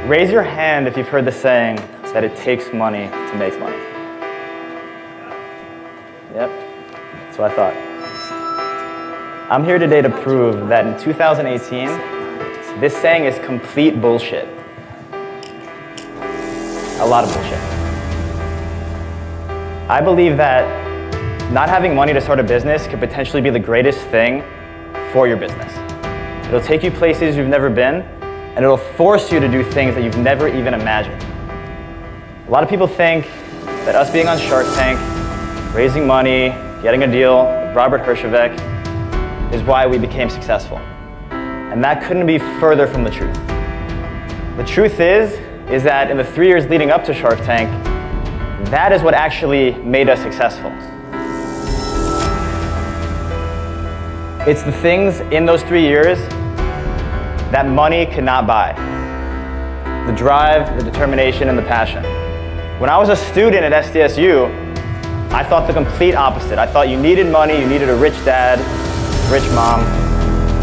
Raise your hand if you've heard the saying that it takes money to make money. Yep, that's what I thought. I'm here today to prove that in 2018, this saying is complete bullshit. A lot of bullshit. I believe that not having money to start a business could potentially be the greatest thing for your business. It'll take you places you've never been, and it'll force you to do things that you've never even imagined. A lot of people think that us being on Shark Tank, raising money, getting a deal with Robert Herjavec is why we became successful. And that couldn't be further from the truth. The truth is that in the 3 years leading up to Shark Tank, that is what actually made us successful. It's the things in those 3 years that money could not buy. The drive, the determination, and the passion. When I was a student at SDSU, I thought the complete opposite. I thought you needed money, you needed a rich dad, rich mom,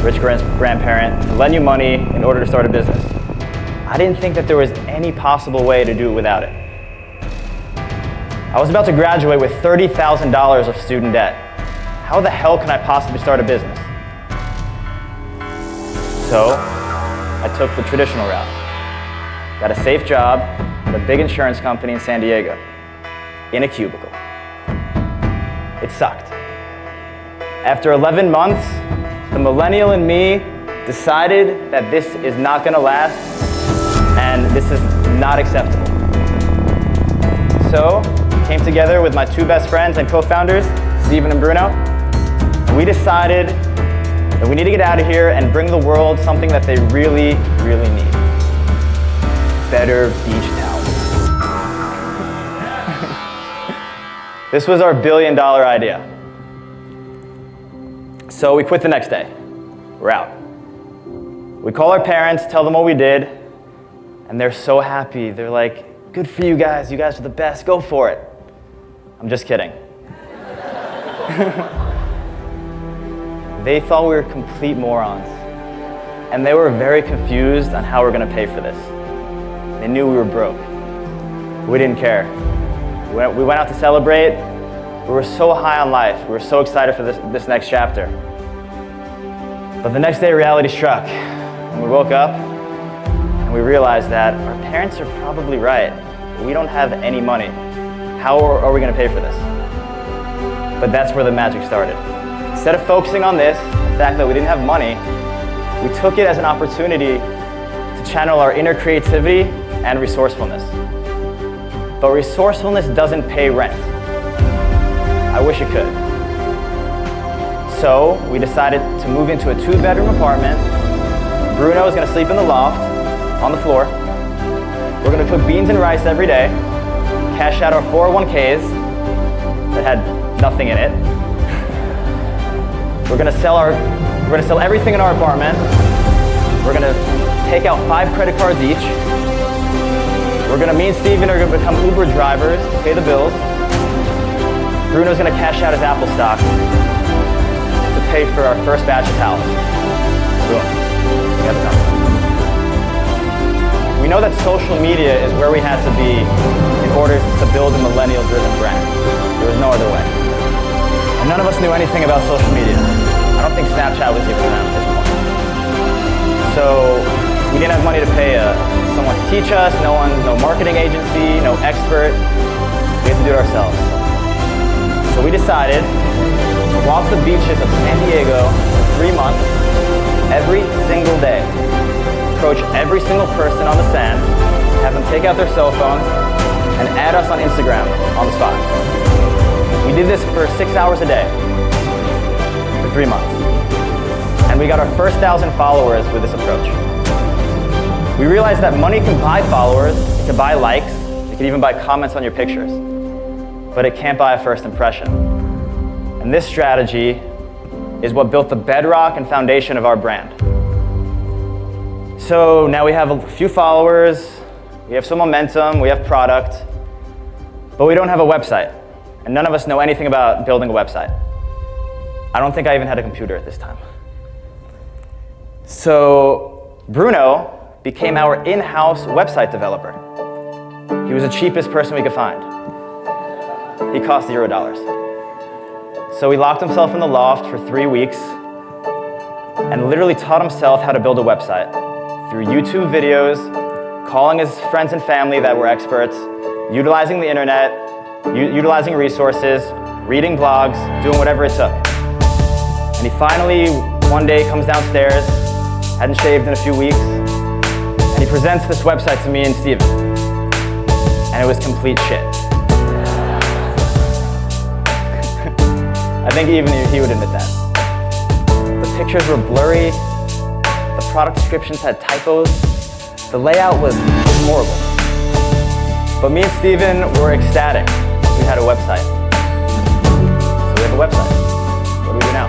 rich grandparent to lend you money in order to start a business. I didn't think that there was any possible way to do it without it. I was about to graduate with $30,000 of student debt. How the hell can I possibly start a business? So, I took the traditional route. Got a safe job at a big insurance company in San Diego, in a cubicle. It sucked. After 11 months, the millennial in me decided that this is not gonna last and this is not acceptable. So, came together with my two best friends and co-founders, Steven and Bruno. We decided that we need to get out of here and bring the world something that they really, really need. Better beach towels. This was our $1 billion idea. So we quit the next day. We're out. We call our parents, tell them what we did, and they're so happy. They're like, good for you guys are the best, go for it. I'm just kidding. They thought we were complete morons, and they were very confused on how we're gonna pay for this. They knew we were broke. We didn't care. We went out to celebrate. We were so high on life. We were so excited for this next chapter. But the next day, reality struck. And we woke up, and we realized that our parents are probably right. We don't have any money. How are we gonna pay for this? But that's where the magic started. Instead of focusing on this, the fact that we didn't have money, we took it as an opportunity to channel our inner creativity and resourcefulness. But resourcefulness doesn't pay rent. I wish it could. So we decided to move into a 2-bedroom apartment. Bruno is gonna sleep in the loft, on the floor. We're gonna cook beans and rice every day, cash out our 401ks that had nothing in it. We're gonna sell everything in our apartment. We're gonna take out 5 credit cards each. Me and Steven are gonna become Uber drivers to pay the bills. Bruno's gonna cash out his Apple stock to pay for our first batch of towels. Boom, we have the number. We know that social media is where we had to be in order to build a millennial-driven brand. There was no other way. And none of us knew anything about social media. I don't think Snapchat was even around at this point. So we didn't have money to pay someone to teach us, no marketing agency, no expert. We had to do it ourselves. So we decided to walk the beaches of San Diego for 3 months, every single day. Approach every single person on the sand, have them take out their cell phones, and add us on Instagram on the spot. We did this for 6 hours a day for 3 months. And we got our first 1,000 followers with this approach. We realized that money can buy followers, it can buy likes, it can even buy comments on your pictures, but it can't buy a first impression. And this strategy is what built the bedrock and foundation of our brand. So now we have a few followers, we have some momentum, we have product, but we don't have a website. And none of us know anything about building a website. I don't think I even had a computer at this time. So Bruno became our in-house website developer. He was the cheapest person we could find. He cost $0. So he locked himself in the loft for 3 weeks and literally taught himself how to build a website through YouTube videos, calling his friends and family that were experts, utilizing the internet, utilizing resources, reading blogs, doing whatever it took. And he finally, one day, comes downstairs, hadn't shaved in a few weeks, and he presents this website to me and Steven. And it was complete shit. I think even he would admit that. The pictures were blurry, the product descriptions had typos, the layout was horrible. But me and Steven were ecstatic. We had a website. So we have a website. What do we do now?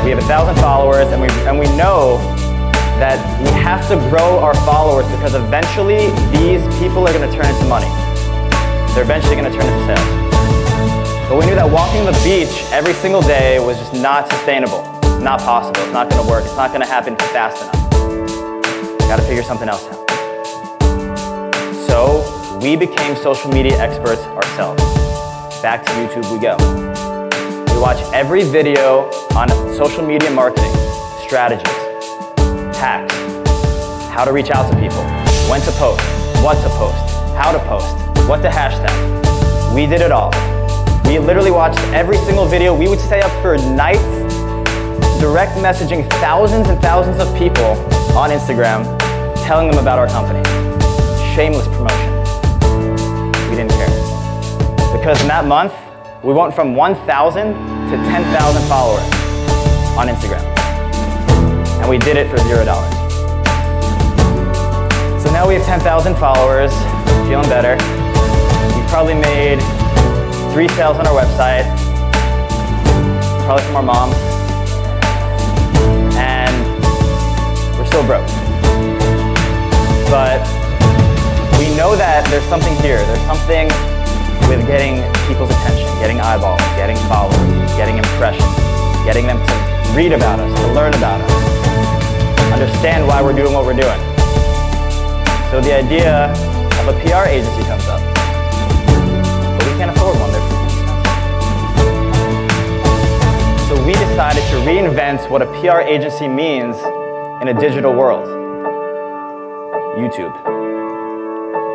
We have 1,000 followers, and we know that we have to grow our followers because eventually these people are going to turn into money. They're eventually going to turn into sales. But we knew that walking the beach every single day was just not sustainable. It's not possible. It's not going to work. It's not going to happen fast enough. Got to figure something else out. So we became social media experts ourselves. Back to YouTube we go. We watch every video on social media marketing, strategies, hacks, how to reach out to people, when to post, what to post, how to post, what to hashtag. We did it all. We literally watched every single video. We would stay up for nights direct messaging thousands and thousands of people on Instagram, telling them about our company. Shameless promotion. We didn't care. Because in that month, we went from 1,000 to 10,000 followers on Instagram. And we did it for $0. So now we have 10,000 followers, feeling better. We've probably made 3 sales on our website, probably from our mom. And we're still broke. But we know that there's something here. There's something with getting people's attention, getting eyeballs, getting followers, getting impressions, getting them to read about us, to learn about us, understand why we're doing what we're doing. So the idea of a PR agency comes up. But we can't afford one, they're expensive. So we decided to reinvent what a PR agency means in a digital world. YouTube.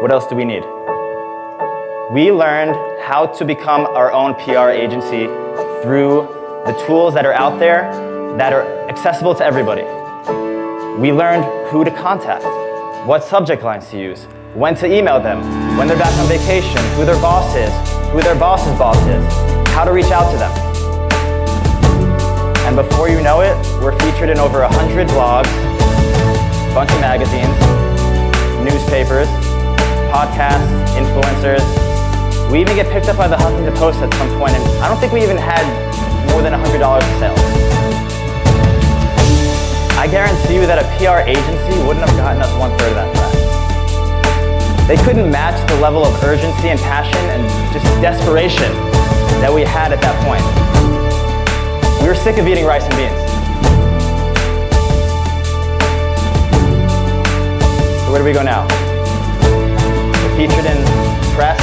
What else do we need? We learned how to become our own PR agency through the tools that are out there that are accessible to everybody. We learned who to contact, what subject lines to use, when to email them, when they're back on vacation, who their boss is, who their boss's boss is, how to reach out to them. And before you know it, we're featured in over 100 blogs, a bunch of magazines, newspapers, podcasts, influencers. We even get picked up by the Huffington Post at some point, and I don't think we even had more than $100 in sales. I guarantee you that a PR agency wouldn't have gotten us 1/3 of that fast. They couldn't match the level of urgency and passion and just desperation that we had at that point. We were sick of eating rice and beans. So where do we go now? We're featured in press.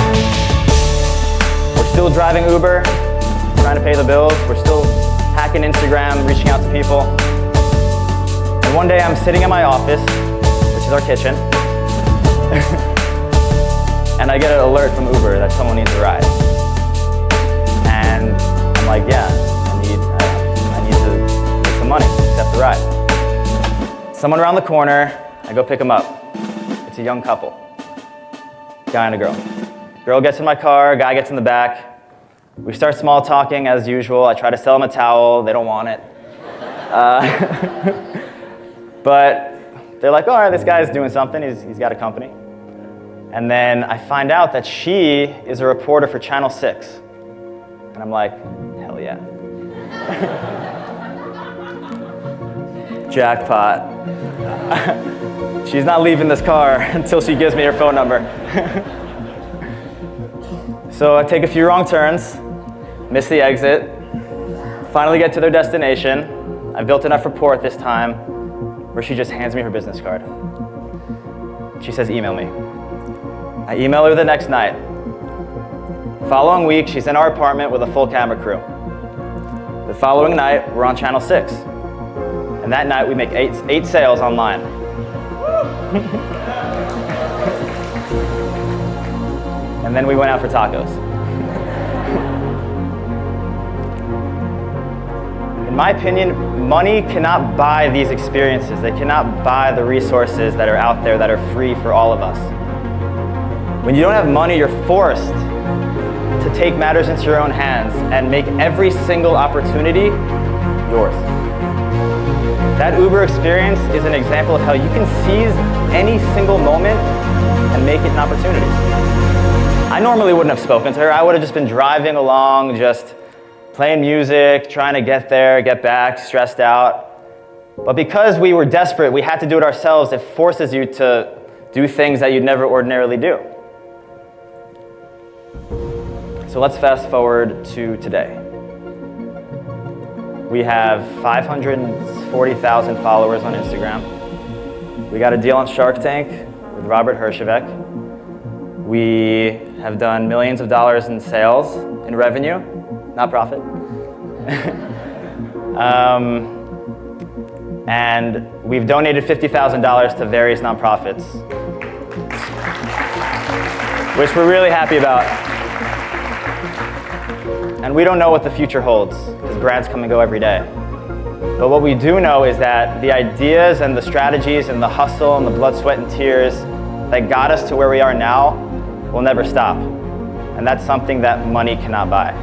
We're still driving Uber, trying to pay the bills. We're still hacking Instagram, reaching out to people. And one day I'm sitting in my office, which is our kitchen, and I get an alert from Uber that someone needs a ride. And I'm like, yeah, I need to make some money, accept the ride. Someone around the corner, I go pick them up. It's a young couple, guy and a girl. Girl gets in my car, guy gets in the back. We start small talking as usual. I try to sell them a towel, they don't want it. But they're like, oh, all right, this guy's doing something, he's got a company. And then I find out that she is a reporter for Channel 6. And I'm like, hell yeah. Jackpot. She's not leaving this car until she gives me her phone number. So I take a few wrong turns, miss the exit, finally get to their destination. I built enough rapport this time. where she just hands me her business card. She says, email me. I email her the next night. Following week, she's in our apartment with a full camera crew. The following night, we're on channel 6. And that night, we make eight sales online. And then we went out for tacos. In my opinion, money cannot buy these experiences. They cannot buy the resources that are out there that are free for all of us. When you don't have money, you're forced to take matters into your own hands and make every single opportunity yours. That Uber experience is an example of how you can seize any single moment and make it an opportunity. I normally wouldn't have spoken to her. I would have just been driving along, just playing music, trying to get there, get back, stressed out. But because we were desperate, we had to do it ourselves. It forces you to do things that you'd never ordinarily do. So let's fast forward to today. We have 540,000 followers on Instagram. We got a deal on Shark Tank with Robert Herjavec. We have done millions of dollars in sales, in revenue, not profit. And we've donated $50,000 to various nonprofits, which we're really happy about. And we don't know what the future holds, because grads come and go every day. But what we do know is that the ideas and the strategies and the hustle and the blood, sweat, and tears that got us to where we are now will never stop. And that's something that money cannot buy.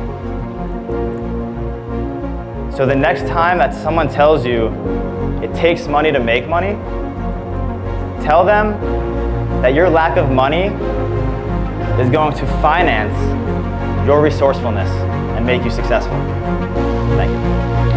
So the next time that someone tells you it takes money to make money, tell them that your lack of money is going to finance your resourcefulness and make you successful. Thank you.